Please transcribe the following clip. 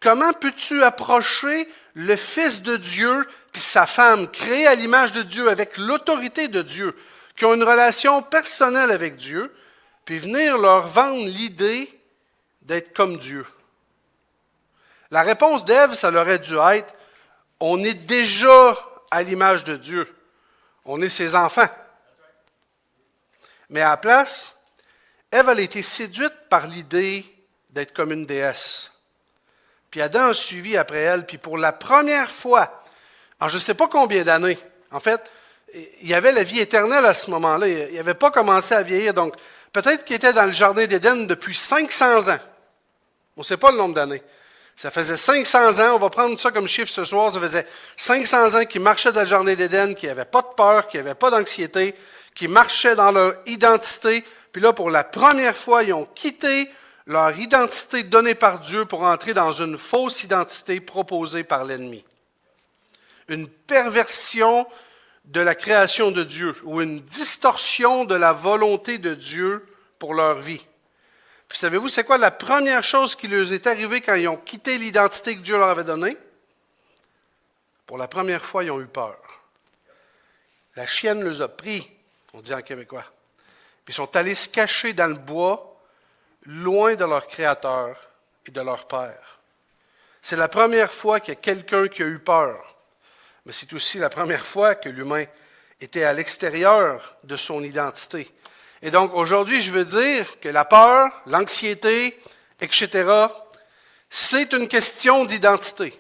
comment peux-tu approcher le Fils de Dieu puis sa femme, créée à l'image de Dieu, avec l'autorité de Dieu, qui ont une relation personnelle avec Dieu, puis venir leur vendre l'idée d'être comme Dieu? La réponse d'Ève, ça aurait dû être, on est déjà à l'image de Dieu. On est ses enfants. Mais à la place, Ève a été séduite par l'idée d'être comme une déesse. Puis Adam a suivi après elle, puis pour la première fois, en je ne sais pas combien d'années, en fait, il y avait la vie éternelle à ce moment-là, il n'avait pas commencé à vieillir, donc peut-être qu'il était dans le jardin d'Éden depuis 500 ans. On ne sait pas le nombre d'années. Ça faisait 500 ans, on va prendre ça comme chiffre ce soir, ça faisait 500 ans qu'ils marchaient dans le jardin d'Éden, qui n'avaient pas de peur, qui n'avaient pas d'anxiété, qui marchaient dans leur identité. Puis là, pour la première fois, ils ont quitté leur identité donnée par Dieu pour entrer dans une fausse identité proposée par l'ennemi. Une perversion de la création de Dieu ou une distorsion de la volonté de Dieu pour leur vie. Puis savez-vous, c'est quoi la première chose qui leur est arrivée quand ils ont quitté l'identité que Dieu leur avait donnée? Pour la première fois, ils ont eu peur. La chienne les a pris, on dit en québécois. Puis ils sont allés se cacher dans le bois, loin de leur Créateur et de leur Père. C'est la première fois qu'il y a quelqu'un qui a eu peur. Mais c'est aussi la première fois que l'humain était à l'extérieur de son identité. Et donc, aujourd'hui, je veux dire que la peur, l'anxiété, etc., c'est une question d'identité.